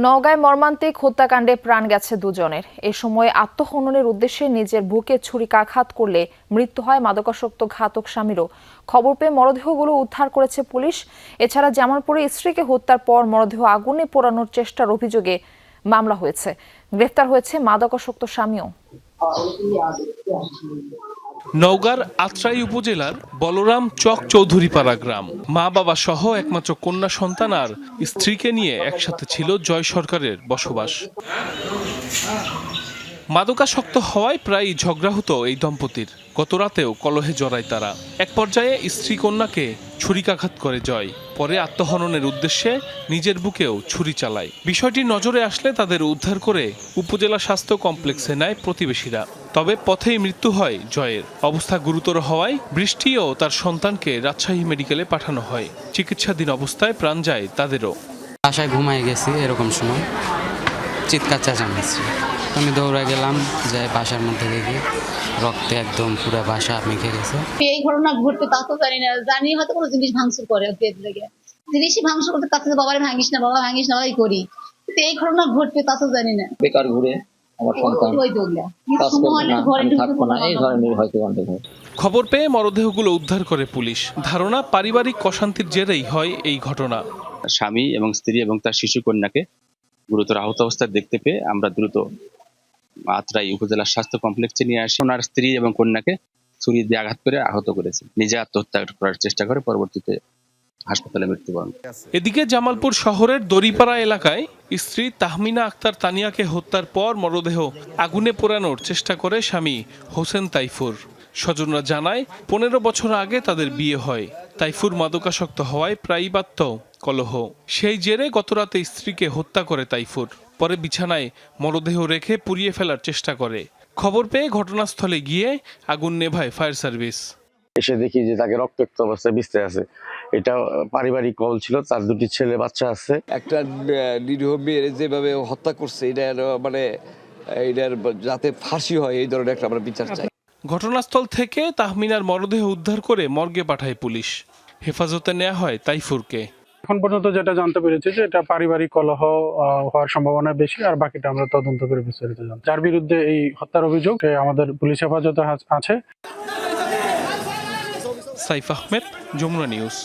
নওগাঁয় মর্মান্তিক হত্যাকাণ্ডে প্রাণ গেছে দুজনের। এ সময় আত্মহননের উদ্দেশ্যে নিজের বুকে ছুরিকাঘাত করলে মৃত্যু হয় মাদকাসক্ত ঘাতক স্বামীরও। খবর পেয়ে মরদেহগুলো উদ্ধার করেছে পুলিশ। এছাড়া জামালপুরে স্ত্রীকে হত্যার পর মরদেহ আগুনে পোড়ানোর চেষ্টার অভিযোগে মামলা হয়েছে। গ্রেফতার হয়েছে মাদকাসক্ত স্বামীও। নওগাঁর আত্রাই উপজেলার বলরাম চক চৌধুরীপাড়া গ্রাম। মা বাবা সহ একমাত্র কন্যা সন্তান আর স্ত্রীকে নিয়ে একসাথে ছিল জয় সরকারের বসবাস। মাদকাসক্ত হওয়ায় প্রায় ঝগড়া হতো এই দম্পতির। গত রাতেও কলহে জড়ায় তারা। এক পর্যায়ে স্ত্রী কন্যাকে ছুরিকাঘাত করে জয়, পরে আত্মহননের উদ্দেশ্যে নিজের বুকেও ছুরি চালায়। বিষয়টি নজরে আসলে তাদের উদ্ধার করে উপজেলা স্বাস্থ্য কমপ্লেক্সে নেয় প্রতিবেশীরা। তবে পথেই মৃত্যু হয় জয়ের। অবস্থা গুরুতর হওয়ায় বৃষ্টি ও তার সন্তানকে রাজশাহী মেডিকেলে পাঠানো হয়। চিকিৎসাধীন অবস্থায় প্রাণ যায় তাদেরও। বাসায় ঘুমাই গেছি, এরকম সময় চিৎকার চেঁচামেচি। আমি দৌড়ে গেলাম, যে বাসার মধ্যে দেখি রক্তে একদম পুরো বাসা মেখে গেছে। এই ঘটনা ঘটতে তা তো জানি না, জানি হয়তো কোনো জিনিস ভাঙচুর করে জিনিসই ভাঙচুর করতে, কাছে বাবারে ভাঙিস না, বাবা ভাঙিস না, ওই করি। এই ঘটনা ঘটবে তা তো জানি না। বেকার ঘুরে আমার সন্তান থাকবো না, এই ধরনের হয়তো। খবর পেয়ে মরদেহগুলো উদ্ধার করে পুলিশ। ধারণা পারিবারিক অশান্তির জেরেই হয় এই ঘটনা। স্বামী এবং স্ত্রী এবং তার শিশু কন্যাকে গুরুতর আহত অবস্থায় দেখতে পেয়ে আমরা দ্রুত আত্রাই উপজেলা স্বাস্থ্য কমপ্লেক্সে নিয়ে আসি। ওনার স্ত্রী এবং কন্যাকে ছুরি দিয়ে আঘাত করে আহত করেছে। নিজে আত্মহত্যা করার চেষ্টা করে পরবর্তীতে হাসপাতালে মৃত্যুবরণ। এদিকে জামালপুর শহরের দড়িপাড়া এলাকায় স্ত্রী তাহমিনা আক্তার তানিয়াকে হত্যার পর মরদেহ আগুনে পোড়ানোর চেষ্টা করে স্বামী হোসেন তাইফুর। স্বজনরা জানায় 15 বছর আগে তাদের বিয়ে হয়। তাইফুর মাদকাসক্ত হওয়ায় প্রায়ই বাধত কলহ। সেই জেরে গতরাতে স্ত্রীকে হত্যা করে তাইফুর। পরে বিছানায় মরদেহ রেখে পুড়িয়ে ফেলার চেষ্টা করে। খবর পেয়ে ঘটনাস্থলে গিয়ে আগুন নেভায় ফায়ার সার্ভিস। এসে দেখি যে তাকে রক্তাক্ত অবস্থায় বিছতে আছে। এটা পারিবারিক কল ছিল, তার দুটি ছেলে বাচ্চা আছে। একটা নিরীহ মেয়ের যেভাবে হত্যা করছে, এটার মানে এটার যাতে ফাঁসি হয়, এই ধরনের একটা আমরা বিচার চাই। ঘটনাস্থল থেকে তাহমিনার মরদেহ উদ্ধার করে মর্গে পাঠায় পুলিশ। হেফাজতে নেওয়া হয় তাইফুরকে। এখন পর্যন্ত যেটা জানতে পেরেছি যে এটা পারিবারিক কলহ হওয়ার সম্ভাবনা বেশি, আর বাকিটা আমরা তদন্ত করে বিস্তারিত জানব। যার বিরুদ্ধে এই হত্যার অভিযোগ আমাদের পুলিশ হেফাজতে আছে। সাইফ আহমেদ, যমুনা নিউজ।